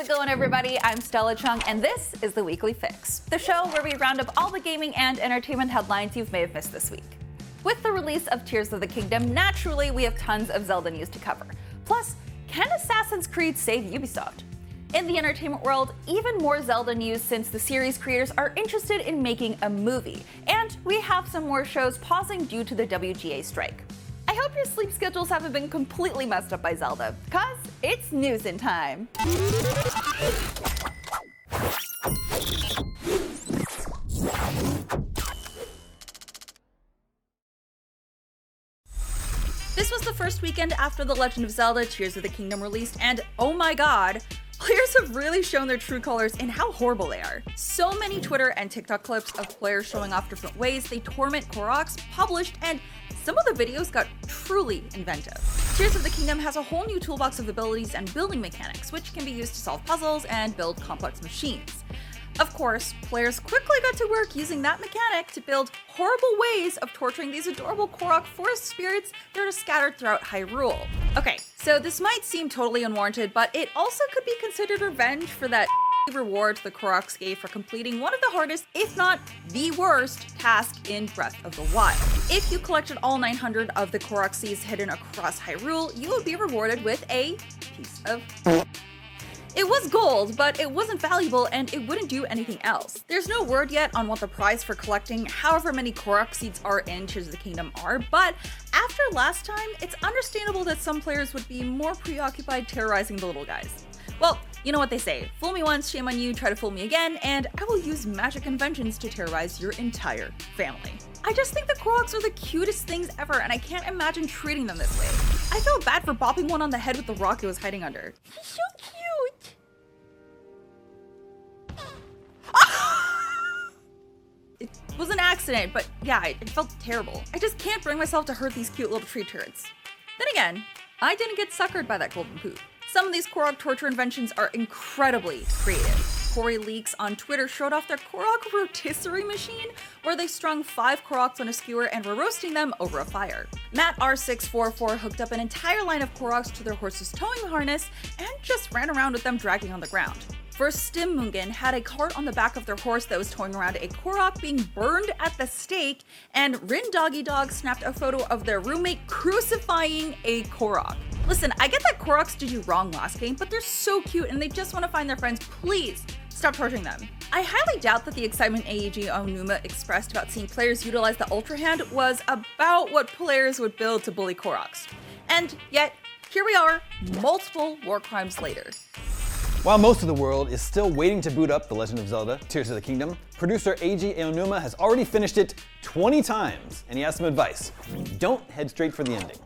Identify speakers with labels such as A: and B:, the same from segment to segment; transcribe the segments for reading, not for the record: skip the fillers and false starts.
A: it going, everybody? I'm Stella Chung, and this is the Weekly Fix, the show where we round up all the gaming and entertainment headlines you may have missed this week. With the release of Tears of the Kingdom, naturally we have tons of Zelda news to cover. Plus, can Assassin's Creed save Ubisoft? In the entertainment world, even more Zelda news since the series creators are interested in making a movie, and we have some more shows pausing due to the WGA strike. I hope your sleep schedules haven't been completely messed up by Zelda, cause it's news in time. This was the first weekend after the Legend of Zelda Tears of the Kingdom released, and oh my god, players have really shown their true colors in how horrible they are. So many Twitter and TikTok clips of players showing off different ways they torment Koroks published, and some of the videos got truly inventive. Tears of the Kingdom has a whole new toolbox of abilities and building mechanics, which can be used to solve puzzles and build complex machines. Of course, players quickly got to work using that mechanic to build horrible ways of torturing these adorable Korok forest spirits that are scattered throughout Hyrule. Okay, so this might seem totally unwarranted, but it also could be considered revenge for that reward the Koroks gave for completing one of the hardest, if not the worst, task in Breath of the Wild. If you collected all 900 of the Korokses hidden across Hyrule, you would be rewarded with a piece of... It was gold, but it wasn't valuable and it wouldn't do anything else. There's no word yet on what the prize for collecting however many Korok seeds are in Tears of the Kingdom are, but after last time, it's understandable that some players would be more preoccupied terrorizing the little guys. Well, you know what they say, fool me once, shame on you, try to fool me again, and I will use magic inventions to terrorize your entire family. I just think the Koroks are the cutest things ever, and I can't imagine treating them this way. I felt bad for bopping one on the head with the rock it was hiding under. He's so cute! It was an accident, but yeah, it felt terrible. I just can't bring myself to hurt these cute little tree turrets. Then again, I didn't get suckered by that golden poop. Some of these Korok torture inventions are incredibly creative. Corey Leaks on Twitter showed off their Korok rotisserie machine, where they strung 5 Koroks on a skewer and were roasting them over a fire. Matt R644 hooked up an entire line of Koroks to their horse's towing harness and just ran around with them dragging on the ground. First, Stimmungan had a cart on the back of their horse that was towing around a Korok being burned at the stake, and Rin Doggy Dog snapped a photo of their roommate crucifying a Korok. Listen, I get that Koroks did you wrong last game, but they're so cute and they just want to find their friends. Please, stop torturing them. I highly doubt that the excitement AEG Onuma expressed about seeing players utilize the Ultra Hand was about what players would build to bully Koroks. And yet, here we are, multiple war crimes later.
B: While most of the world is still waiting to boot up The Legend of Zelda Tears of the Kingdom, producer Eiji Aonuma has already finished it 20 times, and he has some advice. Don't head straight for the ending.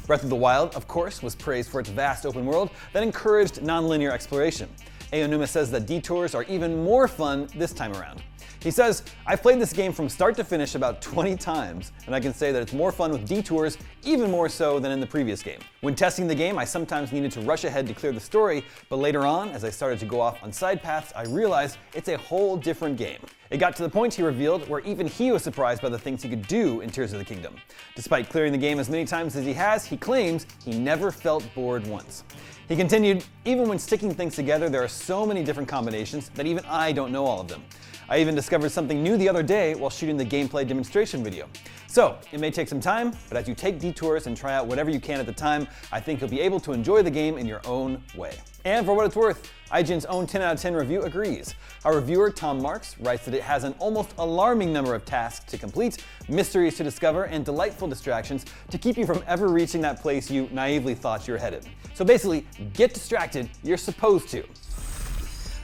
B: Breath of the Wild, of course, was praised for its vast open world that encouraged non-linear exploration. Aonuma says that detours are even more fun this time around. He says, "I've played this game from start to finish about 20 times, and I can say that it's more fun with detours, even more so than in the previous game. When testing the game, I sometimes needed to rush ahead to clear the story, but later on, as I started to go off on side paths, I realized it's a whole different game." It got to the point, he revealed, where even he was surprised by the things he could do in Tears of the Kingdom. Despite clearing the game as many times as he has, he claims he never felt bored once. He continued, "Even when sticking things together, there are so many different combinations that even I don't know all of them. I even discovered something new the other day while shooting the gameplay demonstration video. So, it may take some time, but as you take detours and try out whatever you can at the time, I think you'll be able to enjoy the game in your own way." And for what it's worth, IGN's own 10 out of 10 review agrees. Our reviewer, Tom Marks, writes that it has an almost alarming number of tasks to complete, mysteries to discover, and delightful distractions to keep you from ever reaching that place you naively thought you were headed. So basically, get distracted, you're supposed to.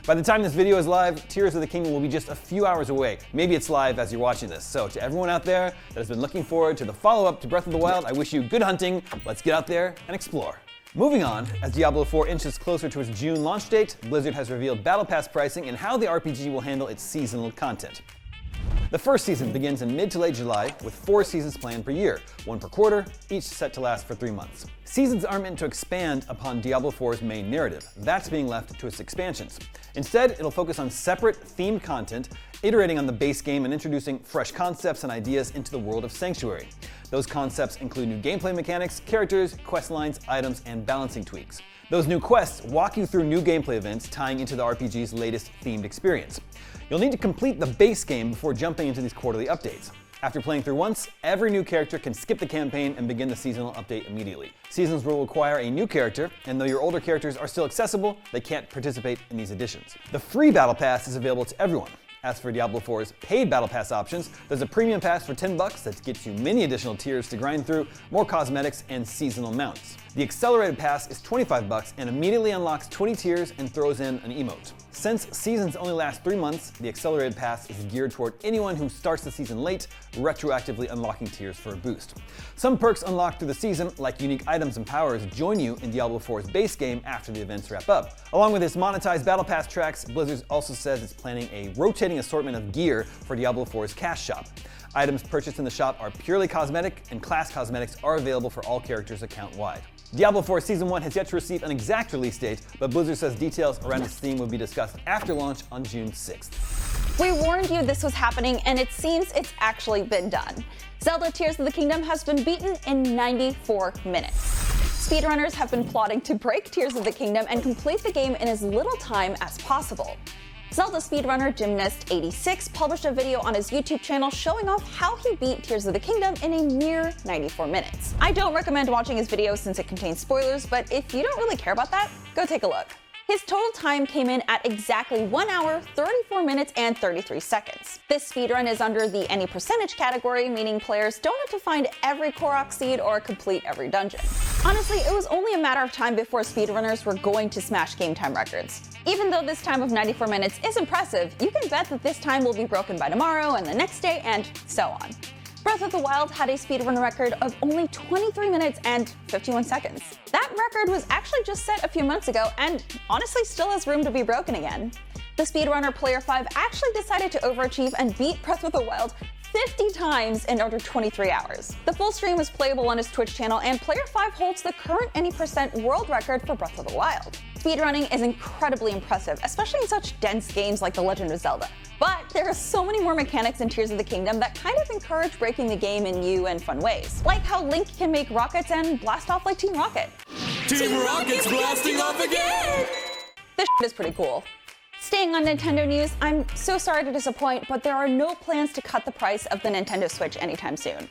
B: By the time this video is live, Tears of the Kingdom will be just a few hours away. Maybe it's live as you're watching this. So to everyone out there that has been looking forward to the follow-up to Breath of the Wild, I wish you good hunting. Let's get out there and explore. Moving on, as Diablo 4 inches closer to its June launch date, Blizzard has revealed Battle Pass pricing and how the RPG will handle its seasonal content. The first season begins in mid to late July, with 4 seasons planned per year, 1 per quarter, each set to last for 3 months. Seasons aren't meant to expand upon Diablo 4's main narrative. That's being left to its expansions. Instead, it'll focus on separate, themed content, iterating on the base game and introducing fresh concepts and ideas into the world of Sanctuary. Those concepts include new gameplay mechanics, characters, quest lines, items, and balancing tweaks. Those new quests walk you through new gameplay events tying into the RPG's latest themed experience. You'll need to complete the base game before jumping into these quarterly updates. After playing through once, every new character can skip the campaign and begin the seasonal update immediately. Seasons will require a new character, and though your older characters are still accessible, they can't participate in these additions. The free Battle Pass is available to everyone. As for Diablo 4's paid Battle Pass options, there's a premium pass for $10 that gets you many additional tiers to grind through, more cosmetics, and seasonal mounts. The accelerated pass is $25 and immediately unlocks 20 tiers and throws in an emote. Since seasons only last 3 months, the accelerated pass is geared toward anyone who starts the season late, retroactively unlocking tiers for a boost. Some perks unlocked through the season, like unique items and powers, join you in Diablo 4's base game after the events wrap up. Along with its monetized Battle Pass tracks, Blizzard also says it's planning a rotating assortment of gear for Diablo 4's cash shop. Items purchased in the shop are purely cosmetic, and class cosmetics are available for all characters account-wide. Diablo 4 Season 1 has yet to receive an exact release date, but Blizzard says details around its theme will be discussed after launch on June 6th.
C: We warned you this was happening, and it seems it's actually been done. Zelda Tears of the Kingdom has been beaten in 94 minutes. Speedrunners have been plotting to break Tears of the Kingdom and complete the game in as little time as possible. Zelda speedrunner Gymnast86 published a video on his YouTube channel showing off how he beat Tears of the Kingdom in a mere 94 minutes. I don't recommend watching his video since it contains spoilers, but if you don't really care about that, go take a look. His total time came in at exactly 1 hour, 34 minutes, and 33 seconds. This speedrun is under the any percentage category, meaning players don't have to find every Koroks seed or complete every dungeon. Honestly, it was only a matter of time before speedrunners were going to smash game time records. Even though this time of 94 minutes is impressive, you can bet that this time will be broken by tomorrow and the next day and so on. Breath of the Wild had a speedrun record of only 23 minutes and 51 seconds. That record was actually just set a few months ago and honestly still has room to be broken again. The speedrunner Player 5 actually decided to overachieve and beat Breath of the Wild 50 times in under 23 hours. The full stream is playable on his Twitch channel, and Player 5 holds the current any percent world record for Breath of the Wild. Speedrunning is incredibly impressive, especially in such dense games like The Legend of Zelda. But there are so many more mechanics in Tears of the Kingdom that kind of encourage breaking the game in new and fun ways. Like how Link can make rockets and blast off like Team Rocket.
D: Team Rocket's blasting off again!
C: This is pretty cool. Staying on Nintendo news, I'm so sorry to disappoint, but there are no plans to cut the price of the Nintendo Switch anytime soon.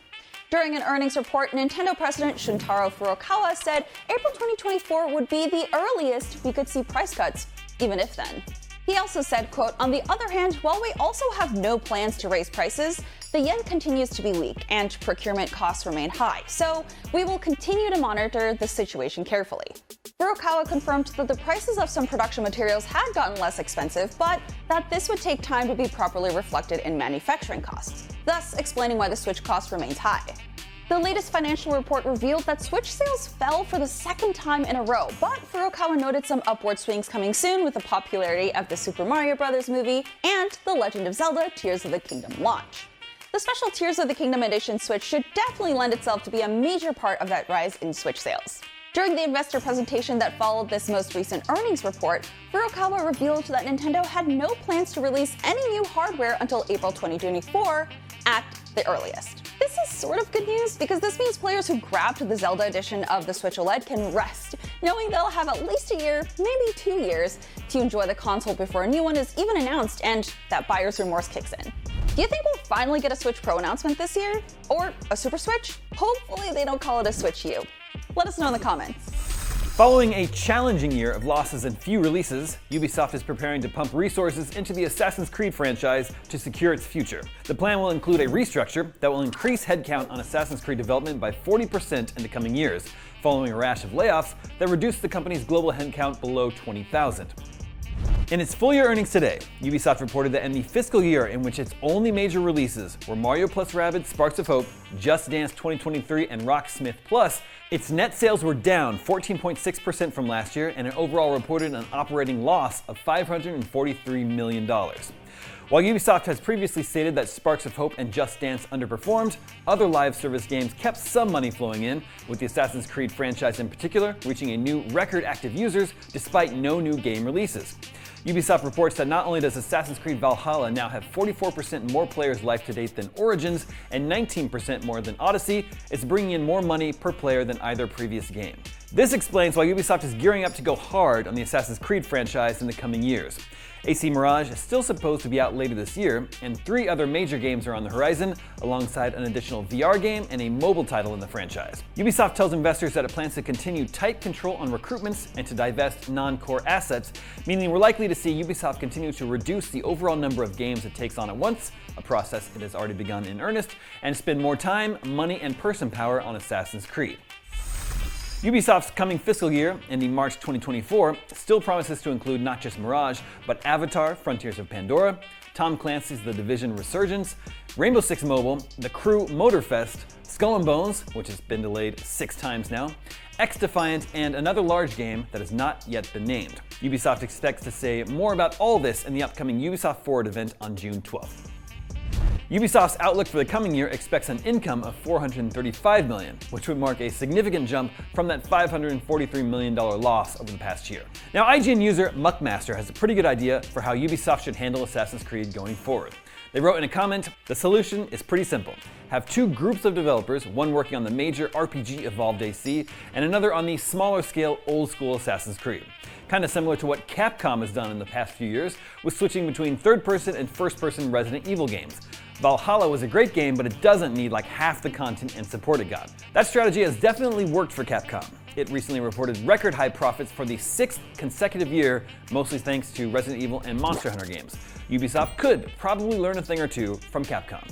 C: During an earnings report, Nintendo President Shuntaro Furukawa said April 2024 would be the earliest we could see price cuts, even if then. He also said, quote, "On the other hand, while we also have no plans to raise prices, the yen continues to be weak and procurement costs remain high, so we will continue to monitor the situation carefully." Furukawa confirmed that the prices of some production materials had gotten less expensive, but that this would take time to be properly reflected in manufacturing costs, thus explaining why the Switch cost remains high. The latest financial report revealed that Switch sales fell for the second time in a row, but Furukawa noted some upward swings coming soon with the popularity of the Super Mario Bros. Movie and The Legend of Zelda Tears of the Kingdom launch. The special Tears of the Kingdom Edition Switch should definitely lend itself to be a major part of that rise in Switch sales. During the investor presentation that followed this most recent earnings report, Furukawa revealed that Nintendo had no plans to release any new hardware until April 2024 at the earliest. This is sort of good news because this means players who grabbed the Zelda edition of the Switch OLED can rest, knowing they'll have at least a year, maybe 2 years, to enjoy the console before a new one is even announced and that buyer's remorse kicks in. Do you think we'll finally get a Switch Pro announcement this year? Or a Super Switch? Hopefully they don't call it a Switch U. Let us know in the comments.
B: Following a challenging year of losses and few releases, Ubisoft is preparing to pump resources into the Assassin's Creed franchise to secure its future. The plan will include a restructure that will increase headcount on Assassin's Creed development by 40% in the coming years, following a rash of layoffs that reduced the company's global headcount below 20,000. In its full year earnings today, Ubisoft reported that in the fiscal year in which its only major releases were Mario + Rabbids Sparks of Hope, Just Dance 2023, and Rocksmith Plus, its net sales were down 14.6% from last year and it overall reported an operating loss of $543 million. While Ubisoft has previously stated that Sparks of Hope and Just Dance underperformed, other live service games kept some money flowing in, with the Assassin's Creed franchise in particular reaching a new record active users despite no new game releases. Ubisoft reports that not only does Assassin's Creed Valhalla now have 44% more players life to date than Origins and 19% more than Odyssey, it's bringing in more money per player than either previous game. This explains why Ubisoft is gearing up to go hard on the Assassin's Creed franchise in the coming years. AC Mirage is still supposed to be out later this year, and 3 other major games are on the horizon, alongside an additional VR game and a mobile title in the franchise. Ubisoft tells investors that it plans to continue tight control on recruitments and to divest non-core assets, meaning we're likely to see Ubisoft continue to reduce the overall number of games it takes on at once, a process it has already begun in earnest, and spend more time, money, and person power on Assassin's Creed. Ubisoft's coming fiscal year, ending March 2024, still promises to include not just Mirage, but Avatar: Frontiers of Pandora, Tom Clancy's The Division Resurgence, Rainbow Six Mobile, The Crew Motorfest, Skull and Bones, which has been delayed 6 times now, X-Defiant, and another large game that has not yet been named. Ubisoft expects to say more about all this in the upcoming Ubisoft Forward event on June 12th. Ubisoft's outlook for the coming year expects an income of $435 million, which would mark a significant jump from that $543 million loss over the past year. Now, IGN user Muckmaster has a pretty good idea for how Ubisoft should handle Assassin's Creed going forward. They wrote in a comment, "The solution is pretty simple. Have 2 groups of developers, one working on the major RPG Evolved AC, and another on the smaller scale old school Assassin's Creed. Kind of similar to what Capcom has done in the past few years, with switching between third-person and first-person Resident Evil games. Valhalla was a great game, but it doesn't need like half the content and support it got. That strategy has definitely worked for Capcom. It recently reported record high profits for the 6th consecutive year, mostly thanks to Resident Evil and Monster Hunter games. Ubisoft could probably learn a thing or two from Capcom."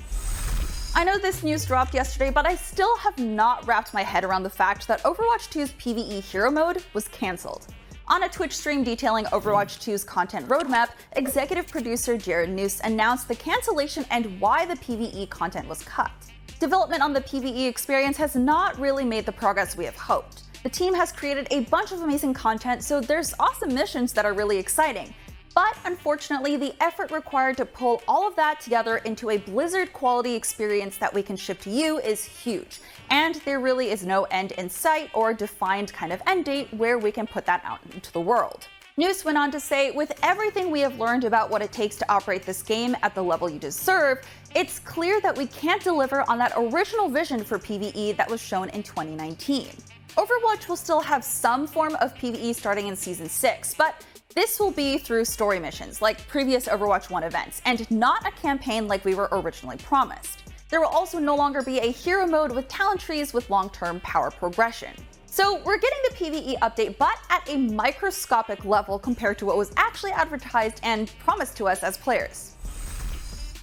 C: I know this news dropped yesterday, but I still have not wrapped my head around the fact that Overwatch 2's PvE Hero Mode was cancelled. On a Twitch stream detailing Overwatch 2's content roadmap, executive producer Jared Noose announced the cancellation and why the PvE content was cut. Development on the PvE experience has not really made the progress we have hoped. The team has created a bunch of amazing content, so there's awesome missions that are really exciting. But unfortunately, the effort required to pull all of that together into a Blizzard quality experience that we can ship to you is huge. And there really is no end in sight or defined kind of end date where we can put that out into the world. Noose went on to say, "With everything we have learned about what it takes to operate this game at the level you deserve, it's clear that we can't deliver on that original vision for PvE that was shown in 2019. Overwatch will still have some form of PvE starting in Season 6, but this will be through story missions, like previous Overwatch 1 events, and not a campaign like we were originally promised. There will also no longer be a hero mode with talent trees with long-term power progression." So we're getting the PvE update, but at a microscopic level compared to what was actually advertised and promised to us as players.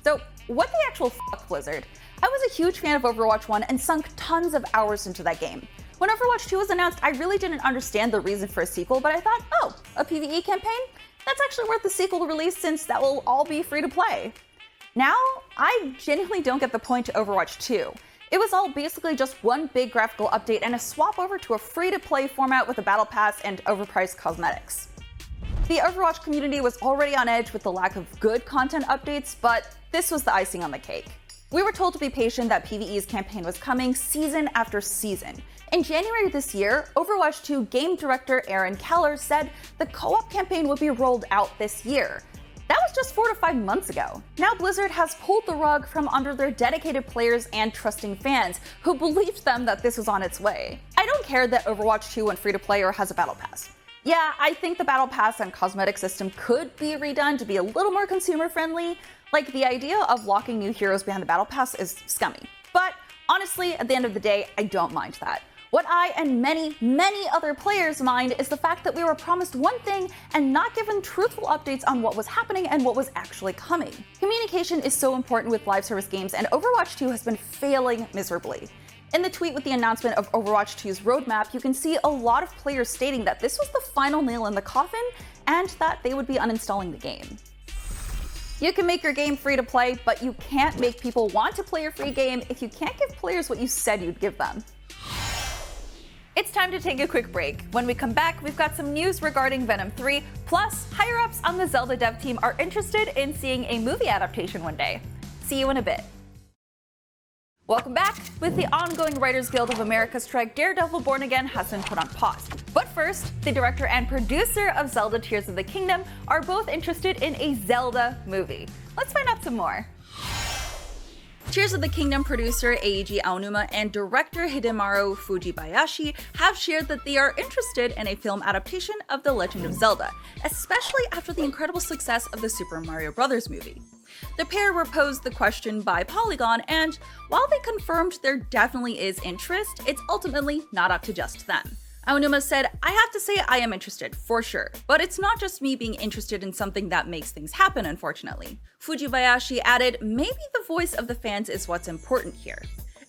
C: So what the actual fuck, Blizzard? I was a huge fan of Overwatch 1 and sunk tons of hours into that game. When Overwatch 2 was announced, I really didn't understand the reason for a sequel, but I thought, oh, a PvE campaign? That's actually worth the sequel release since that will all be free to play. Now, I genuinely don't get the point to Overwatch 2. It was all basically just one big graphical update and a swap over to a free-to-play format with a battle pass and overpriced cosmetics. The Overwatch community was already on edge with the lack of good content updates, but this was the icing on the cake. We were told to be patient that PvE's campaign was coming season after season. In January this year, Overwatch 2 game director Aaron Keller said the co-op campaign would be rolled out this year. That was just 4 to 5 months ago. Now Blizzard has pulled the rug from under their dedicated players and trusting fans who believed them that this was on its way. I don't care that Overwatch 2 went free to play or has a battle pass. Yeah, I think the battle pass and cosmetic system could be redone to be a little more consumer friendly. Like, the idea of locking new heroes behind the battle pass is scummy. But honestly, at the end of the day, I don't mind that. What I and many, many other players mind is the fact that we were promised one thing and not given truthful updates on what was happening and what was actually coming. Communication is so important with live service games, and Overwatch 2 has been failing miserably. In the tweet with the announcement of Overwatch 2's roadmap, you can see a lot of players stating that this was the final nail in the coffin and that they would be uninstalling the game. You can make your game free to play, but you can't make people want to play your free game if you can't give players what you said you'd give them. It's time to take a quick break. When we come back, we've got some news regarding Venom 3, plus higher-ups on the Zelda dev team are interested in seeing a movie adaptation one day. See you in a bit. Welcome back. With the ongoing Writers Guild of America strike, Daredevil Born Again has been put on pause. But
A: first, the director and producer of Zelda Tears of the Kingdom are both interested in a Zelda movie. Let's find out some more. Tears of the Kingdom producer Eiji Aonuma and director Hidemaru Fujibayashi have shared that they are interested in a film adaptation of The Legend of Zelda, especially after the incredible success of the Super Mario Bros. Movie. The pair were posed the question by Polygon, and while they confirmed there definitely is interest, it's ultimately not up to just them. Aonuma said, "I have to say I am interested, for sure, but it's not just me being interested in something that makes things happen, unfortunately." Fujibayashi added, "Maybe the voice of the fans is what's important here."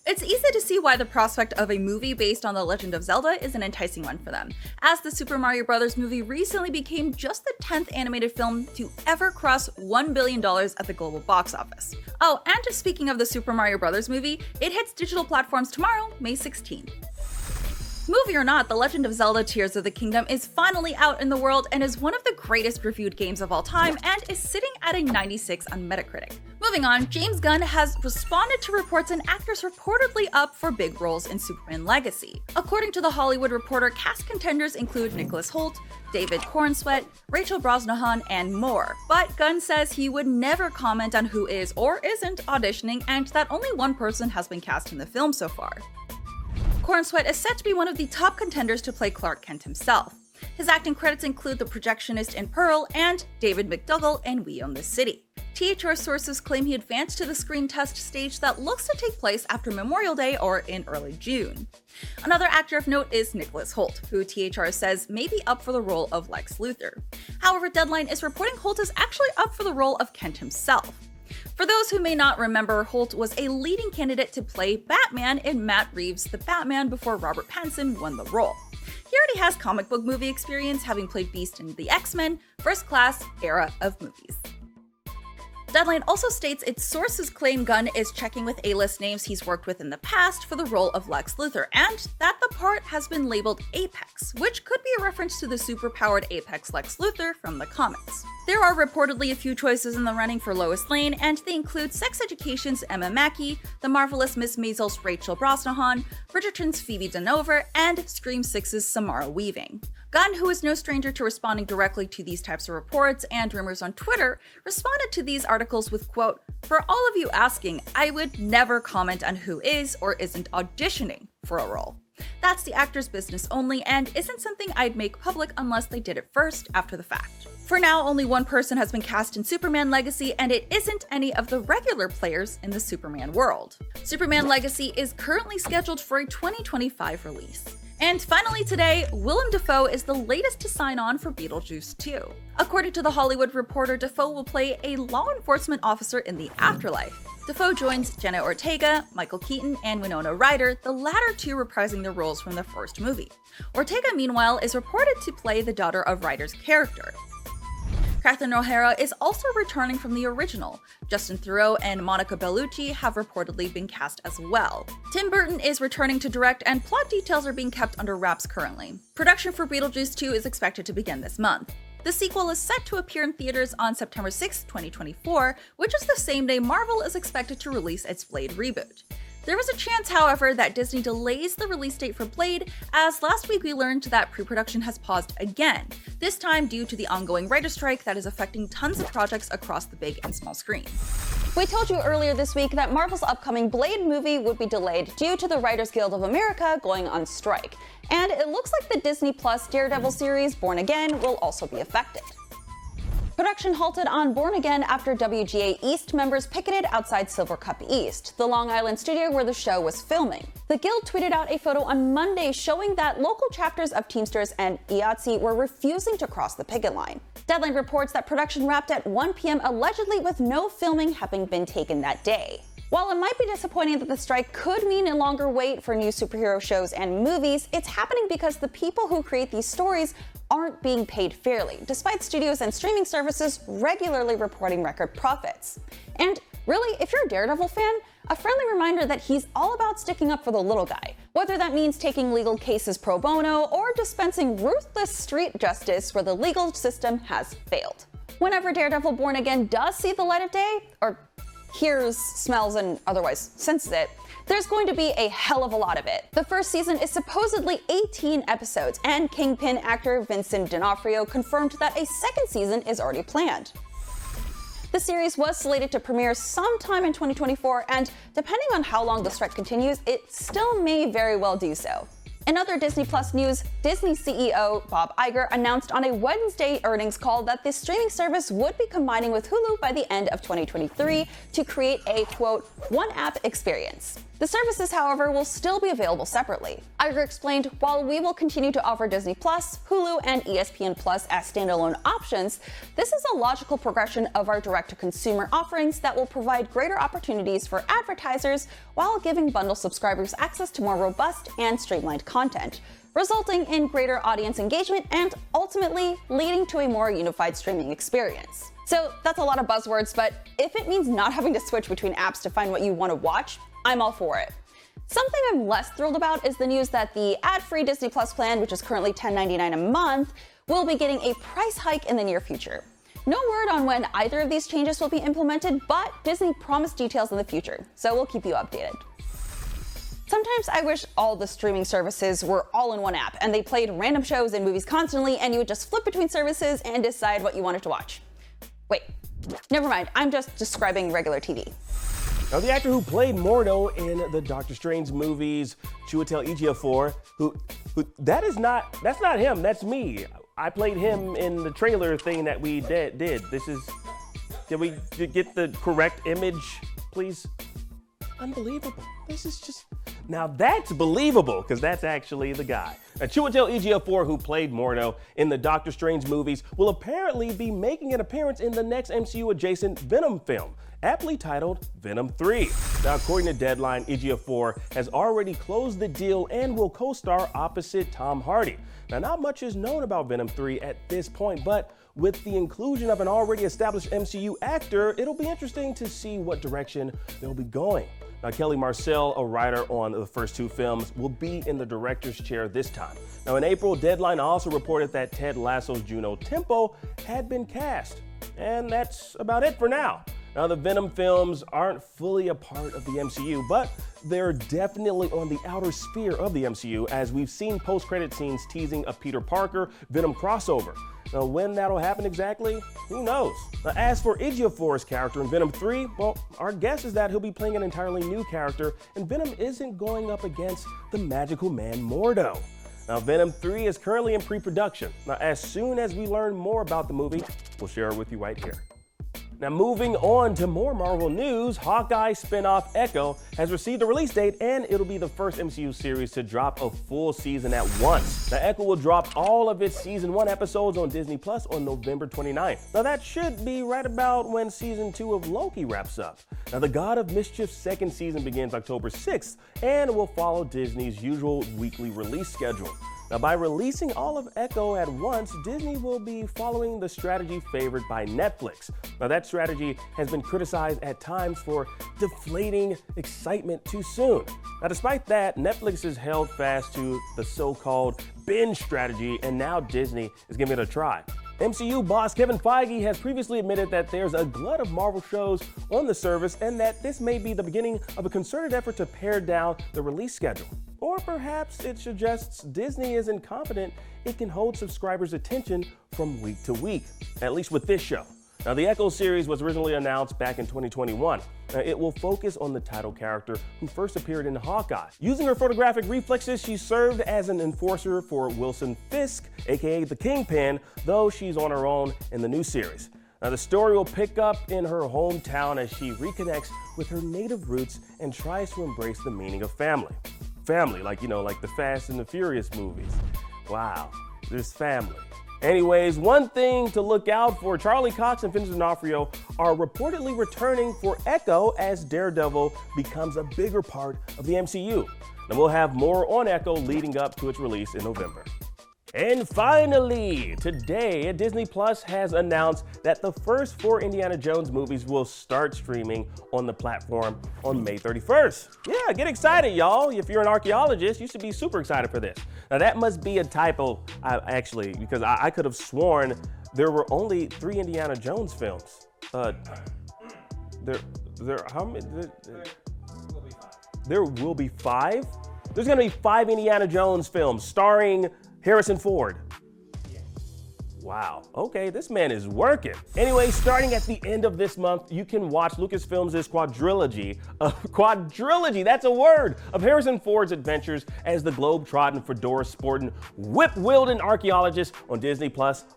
A: It's easy to see why the prospect of a movie based on The Legend of Zelda is an enticing one for them, as the Super Mario Bros. Movie recently became just the 10th animated film to ever cross $1 billion at the global box office. Oh, and just speaking of the Super Mario Bros. Movie, it hits digital platforms tomorrow, May 16th. Movie or not, The Legend of Zelda Tears of the Kingdom is finally out in the world and is one of the greatest reviewed games of all time and is sitting at a 96 on Metacritic. Moving on, James Gunn has responded to reports and actors reportedly up for big roles in Superman Legacy. According to The Hollywood Reporter, cast contenders include Nicholas Hoult, David Cornsweet, Rachel Brosnahan, and more. But Gunn says he would never comment on who is or isn't auditioning and that only one person has been cast in the film so far. Cornsweet is said to be one of the top contenders to play Clark Kent himself. His acting credits include The Projectionist in Pearl and David McDougall in We Own the City. THR sources claim he advanced to the screen test stage that looks to take place after Memorial Day or in early June. Another actor of note is Nicholas Hoult, who THR says may be up for the role of Lex Luthor. However, Deadline is reporting Hoult is actually up for the role of Kent himself. For those who may not remember, Hoult was a leading candidate to play Batman in Matt Reeves' The Batman before Robert Pattinson won the role. He already has comic book movie experience, having played Beast in the X-Men, First Class era of movies. Deadline also states its sources claim Gunn is checking with A-list names he's worked with in the past for the role of Lex Luthor, and that the part has been labeled Apex, which could be a reference to the superpowered Apex Lex Luthor from the comics. There are reportedly a few choices in the running for Lois Lane, and they include Sex Education's Emma Mackey, The Marvelous Miss Maisel's Rachel Brosnahan, Bridgerton's Phoebe Danover, and Scream 6's Samara Weaving. Gunn, who is no stranger to responding directly to these types of reports and rumors on Twitter, responded to these articles with, quote, "For all of you asking, I would never comment on who is or isn't auditioning for a role. That's the actor's business only and isn't something I'd make public unless they did it first after the fact. For now, only one person has been cast in Superman Legacy, and it isn't any of the regular players in the Superman world. Superman Legacy is currently scheduled for a 2025 release. And finally today, Willem Dafoe is the latest to sign on for Beetlejuice 2. According to The Hollywood Reporter, Dafoe will play a law enforcement officer in the afterlife. Dafoe joins Jenna Ortega, Michael Keaton, and Winona Ryder, the latter two reprising their roles from the first movie. Ortega, meanwhile, is reported to play the daughter of Ryder's character. Catherine O'Hara is also returning from the original. Justin Theroux and Monica Bellucci have reportedly been cast as well. Tim Burton is returning to direct, and plot details are being kept under wraps currently. Production for Beetlejuice 2 is expected to begin this month. The sequel is set to appear in theaters on September 6, 2024, which is the same day Marvel is expected to release its Blade reboot. There was a chance, however, that Disney delays the release date for Blade, as last week we learned that pre-production has paused again, this time due to the ongoing writer strike that is affecting tons of projects across the big and small screen.
C: We told you earlier this week that Marvel's upcoming Blade movie would be delayed due to the Writers Guild of America going on strike. And it looks like the Disney Plus Daredevil series, Born Again, will also be affected. Production halted on Born Again after WGA East members picketed outside Silver Cup East, the Long Island studio where the show was filming. The Guild tweeted out a photo on Monday showing that local chapters of Teamsters and IATSE were refusing to cross the picket line. Deadline reports that production wrapped at 1 p.m. allegedly with no filming having been taken that day. While it might be disappointing that the strike could mean a longer wait for new superhero shows and movies, it's happening because the people who create these stories aren't being paid fairly, despite studios and streaming services regularly reporting record profits. And really, if you're a Daredevil fan, a friendly reminder that he's all about sticking up for the little guy, whether that means taking legal cases pro bono or dispensing ruthless street justice where the legal system has failed. Whenever Daredevil Born Again does see the light of day, or hears, smells, and otherwise senses it, there's going to be a hell of a lot of it. The first season is supposedly 18 episodes, and Kingpin actor Vincent D'Onofrio confirmed that a second season is already planned. The series was slated to premiere sometime in 2024, and depending on how long the strike continues, it still may very well do so. In other Disney Plus news, Disney CEO Bob Iger announced on a Wednesday earnings call that the streaming service would be combining with Hulu by the end of 2023 to create a, quote, one-app experience. The services, however, will still be available separately. Iger explained, while we will continue to offer Disney Plus, Hulu, and ESPN Plus as standalone options, this is a logical progression of our direct-to-consumer offerings that will provide greater opportunities for advertisers while giving bundle subscribers access to more robust and streamlined content, resulting in greater audience engagement and ultimately leading to a more unified streaming experience. So that's a lot of buzzwords, but if it means not having to switch between apps to find what you want to watch, I'm all for it. Something I'm less thrilled about is the news that the ad-free Disney Plus plan, which is currently $10.99 a month, will be getting a price hike in the near future. No word on when either of these changes will be implemented, but Disney promised details in the future, so we'll keep you updated. Sometimes I wish all the streaming services were all in one app and they played random shows and movies constantly and you would just flip between services and decide what you wanted to watch. Wait, never mind, I'm just describing regular TV.
E: Now, the actor who played Mordo in the Doctor Strange movies, Chiwetel Ejiofor, that's not him, that's me. I played him in the trailer thing that we did. Can we get the correct image, please? Unbelievable. Now that's believable, because that's actually the guy. Now, Chiwetel Ejiofor, who played Mordo in the Doctor Strange movies, will apparently be making an appearance in the next MCU-adjacent Venom film, aptly titled Venom 3. Now, according to Deadline, Ejiofor has already closed the deal and will co-star opposite Tom Hardy. Now, not much is known about Venom 3 at this point, but with the inclusion of an already established MCU actor, it'll be interesting to see what direction they'll be going. Now, Kelly Marcel, a writer on the first two films, will be in the director's chair this time. Now, in April, Deadline also reported that Ted Lasso's Juno Tempo had been cast. And that's about it for now. Now, the Venom films aren't fully a part of the MCU, but they're definitely on the outer sphere of the MCU, as we've seen post-credit scenes teasing a Peter Parker Venom crossover. Now, when that'll happen exactly, who knows? Now, as for Ejiofor's character in Venom 3, well, our guess is that he'll be playing an entirely new character, and Venom isn't going up against the magical man Mordo. Now, Venom 3 is currently in pre-production. Now, as soon as we learn more about the movie, we'll share it with you right here. Now, moving on to more Marvel news, Hawkeye spin-off Echo has received a release date, and it'll be the first MCU series to drop a full season at once. Now, Echo will drop all of its season 1 episodes on Disney Plus on November 29th. Now, that should be right about when season 2 of Loki wraps up. Now, the God of Mischief's second season begins October 6th and will follow Disney's usual weekly release schedule. Now, by releasing all of Echo at once, Disney will be following the strategy favored by Netflix. Now, that strategy has been criticized at times for deflating excitement too soon. Now, despite that, Netflix has held fast to the so-called binge strategy, and now Disney is giving it a try. MCU boss Kevin Feige has previously admitted that there's a glut of Marvel shows on the service and that this may be the beginning of a concerted effort to pare down the release schedule. Or perhaps it suggests Disney isn't confident it can hold subscribers' attention from week to week, at least with this show. Now, the Echo series was originally announced back in 2021. It will focus on the title character who first appeared in Hawkeye. Using her photographic reflexes, she served as an enforcer for Wilson Fisk, aka the Kingpin, though she's on her own in the new series. Now, the story will pick up in her hometown as she reconnects with her native roots and tries to embrace the meaning of family. Family, like the Fast and the Furious movies. Wow, there's family. Anyways, one thing to look out for, Charlie Cox and Vincent D'Onofrio are reportedly returning for Echo as Daredevil becomes a bigger part of the MCU. And we'll have more on Echo leading up to its release in November. And finally, today, Disney Plus has announced that the first 4 Indiana Jones movies will start streaming on the platform on May 31st. Yeah, get excited, y'all. If you're an archaeologist, you should be super excited for this. Now, that must be a typo, actually, because I could have sworn there were only 3 Indiana Jones films. How many? There will be 5? There's gonna be 5 Indiana Jones films starring Harrison Ford. Wow, okay, this man is working. Anyway, starting at the end of this month, you can watch Lucasfilms' quadrilogy, that's a word, of Harrison Ford's adventures as the globe-trotting, fedora-sporting, whip-wielding archaeologist on Disney+,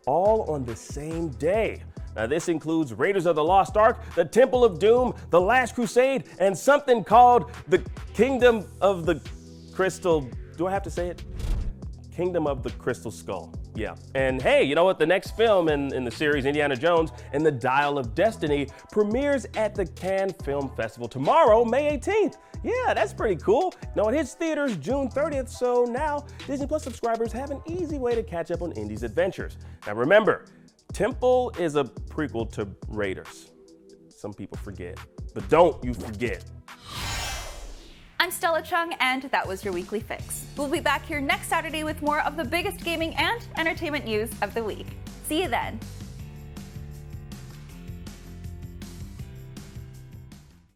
E: all on the same day. Now, this includes Raiders of the Lost Ark, The Temple of Doom, The Last Crusade, and something called the Kingdom of the Crystal, do I have to say it? Kingdom of the Crystal Skull. Yeah. And hey, you know what? The next film in the series, Indiana Jones and the Dial of Destiny, premieres at the Cannes Film Festival tomorrow, May 18th. Yeah, that's pretty cool. Now, it hits theaters June 30th, so now Disney Plus subscribers have an easy way to catch up on Indy's adventures. Now, remember, Temple is a prequel to Raiders. Some people forget, but don't you forget.
A: I'm Stella Chung, and that was your weekly fix. We'll be back here next Saturday with more of the biggest gaming and entertainment news of the week. See you then.